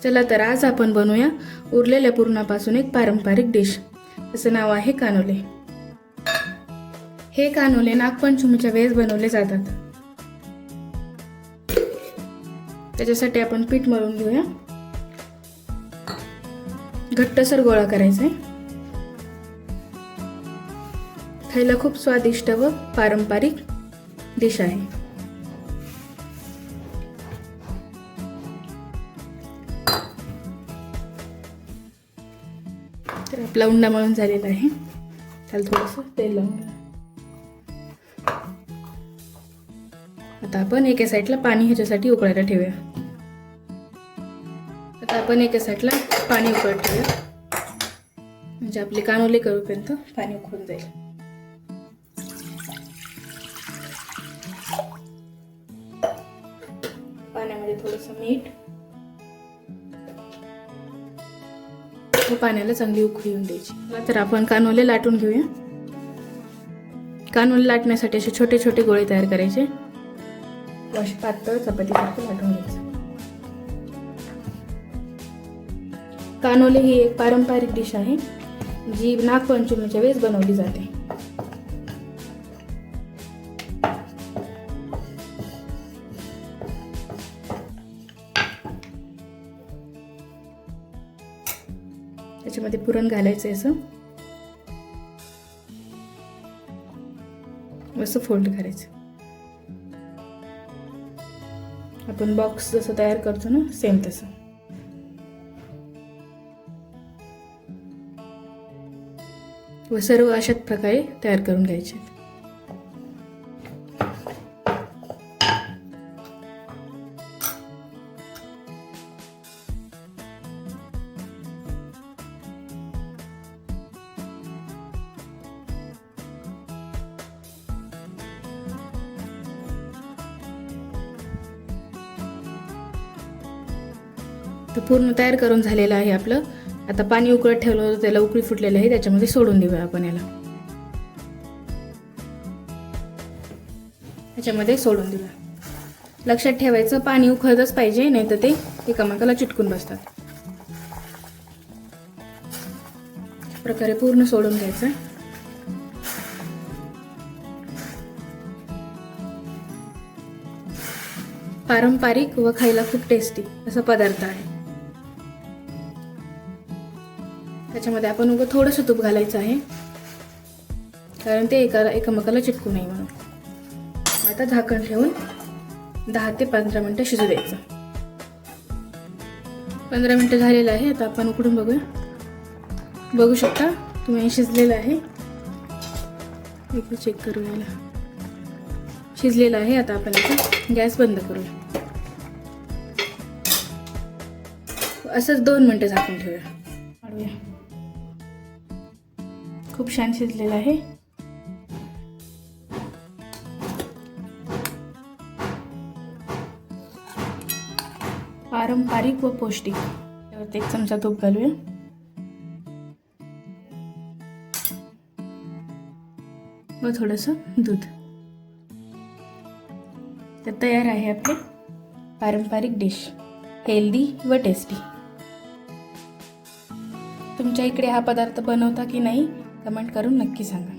चला तर आज आपण बनवूया उरलेल्या पुरणापासून एक पारंपरिक डिश. त्याचं नाव आहे कानोले. हे कानोले नागपंचमीच्या वेळेस बनवले जातात. त्याच्यासाठी आपण पीठ मळून घेऊया. घट्टसर गोळा करायचा आहे. खायला खूप स्वादिष्ट व पारंपरिक डिश आहे. तर आपला उंडा मळून झालेला आहे. त्याला थोडंसं तेल लावून घ्या. आता आपण एका साईडला पाणी ह्याच्यासाठी उकळायला ठेवूया. आता आपण एका साईडला पाणी उकळत ठेवूया, म्हणजे आपले कानोले करूपर्यंत पाणी उकळून जाईल. पाण्यामध्ये थोडंसं मीठ व पाण्याला चांगली उकळी येऊन द्यायची. तर आपण कानोले लाटून घेऊया. कानोले लाटण्यासाठी असे छोटे छोटे गोळे तयार करायचे. अशी पातळ चपातीसारखं लाटून घ्यायचं. कानोले ही एक पारंपरिक डिश आहे जी नागपंचमीच्या वेळेस बनवली जाते. त्याच्यामध्ये पुरण घालायचं असं असं फोल्ड करायचं. आपण बॉक्स जसं तयार करतो ना सेम तसं. व सर्व अशाच प्रकारे तयार करून घ्यायचे. तर पूर्ण तयार करून झालेलं आहे आपलं. आता पाणी उकळत ठेवलं होतं, त्याला उकळी फुटलेली आहे, त्याच्यामध्ये सोडून देऊया आपण. याच्यामध्ये सोडून देऊया. लक्षात ठेवायचं पाणी उकळतच पाहिजे, नाही तर ते एकामेकाला चिटकून बसतात. प्रकारे पूर्ण सोडून घ्यायचं. पारंपरिक व खायला खूप टेस्टी असा पदार्थ आहे. त्याच्यामध्ये आपण उगा थोडंसं तूप घालायचं आहे, कारण ते एकामेकाला चिटकू नये म्हणून. आता झाकण ठेवून 10 ते 15 मिनिटं शिजू द्यायचं. 15 मिनिटं झालेलं आहे. आता आपण उकडून बघूया. बघू शकता तुम्ही शिजलेलं आहे. एकदा चेक करूया. याला शिजलेलं आहे. आता आपण आता गॅस बंद करूया. असंच 2 मिनिटं झाकून ठेवूया. काढूया. खूप छान शिजलेलं आहे. पारंपरिक व पौष्टिक. त्यावरती 1 चमचा तूप घालूया. व थोडंसं दूध. तर तयार आहे आपली पारंपरिक डिश, हेल्दी व टेस्टी. तुमच्या इकडे हा पदार्थ बनवता की नाही कमेंट करून नक्की सांगा.